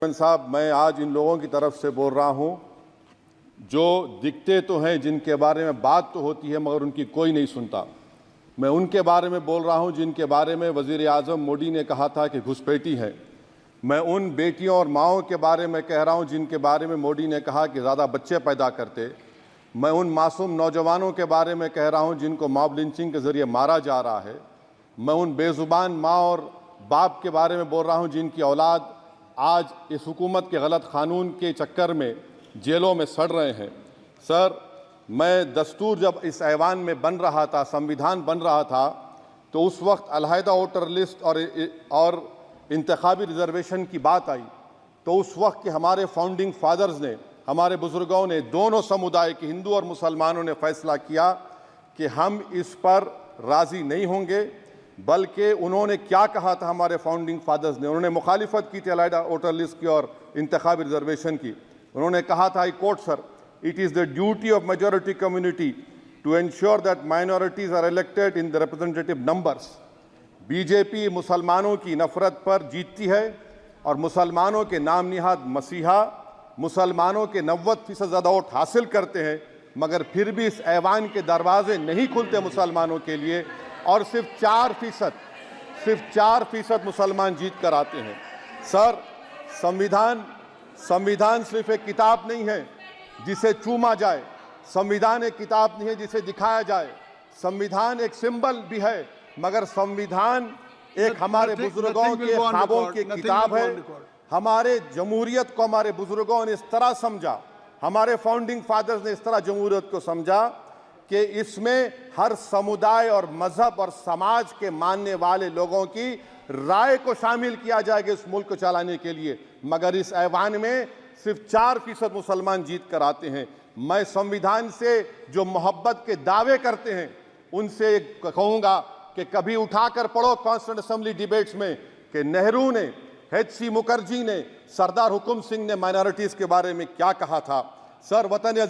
साहब, मैं आज इन लोगों की तरफ से बोल रहा हूं जो दिखते तो हैं, जिनके बारे में बात तो होती है मगर उनकी कोई नहीं सुनता। मैं उनके बारे में बोल रहा हूं जिनके बारे में वज़ीर आज़म मोदी ने कहा था कि घुसपैठी है। मैं उन बेटियों और माओं के बारे में कह रहा हूं जिनके बारे में मोदी ने कहा कि ज़्यादा बच्चे पैदा करते। मैं उन मासूम नौजवानों के बारे में कह रहा हूं जिनको मॉब लिंचिंग के ज़रिए मारा जा रहा है। मैं उन बेज़ुबान माँ और बाप के बारे में बोल रहा हूं जिनकी औलाद आज इस हुकूमत के गलत कानून के चक्कर में जेलों में सड़ रहे हैं। सर, मैं दस्तूर जब इस ऐवान में बन रहा था, संविधान बन रहा था, तो उस वक्त अलहदा वोटर लिस्ट और इंतखाबी रिजर्वेशन की बात आई तो उस वक्त के हमारे फाउंडिंग फादर्स ने, हमारे बुजुर्गों ने, दोनों समुदाय के हिंदू और मुसलमानों ने फैसला किया कि हम इस पर राज़ी नहीं होंगे। बल्कि उन्होंने क्या कहा था हमारे फाउंडिंग फादर्स ने, उन्होंने मुखालिफत की थी अलहदा वोटर लिस्ट की और इंतखाबी रिजर्वेशन की। उन्होंने कहा था, I quote sir, it is the duty of majority community to ensure that minorities are elected in the representative numbers. BJP मुसलमानों की नफरत पर जीतती है और मुसलमानों के नाम निहाद मसीहा मुसलमानों के 90% ज़्यादा वोट हासिल करते हैं, मगर फिर भी इस ऐवान के दरवाजे नहीं खुलते मुसलमानों के लिए और सिर्फ 4% मुसलमान जीत कर आते हैं। सर, संविधान सिर्फ एक किताब नहीं है जिसे चूमा जाए, संविधान एक किताब नहीं है जिसे दिखाया जाए, संविधान एक सिंबल भी है, मगर संविधान एक हमारे बुजुर्गों के ख्वाबों की किताब है। हमारे जमहूरियत को हमारे बुजुर्गों ने इस तरह समझा, हमारे फाउंडिंग फादर्स ने इस तरह जमहूरियत को समझा कि इसमें हर समुदाय और मजहब और समाज के मानने वाले लोगों की राय को शामिल किया जाएगा इस मुल्क को चलाने के लिए, मगर इस ऐवान में सिर्फ 4% मुसलमान जीत कर आते हैं। मैं संविधान से जो मोहब्बत के दावे करते हैं उनसे कहूँगा कि कभी उठाकर पढ़ो कॉन्स्टिट्यूंट असेंबली डिबेट्स में कि नेहरू ने, HC मुखर्जी ने, सरदार हुकुम सिंह ने माइनॉरिटीज़ के बारे में क्या कहा था। सर, वतन अजीज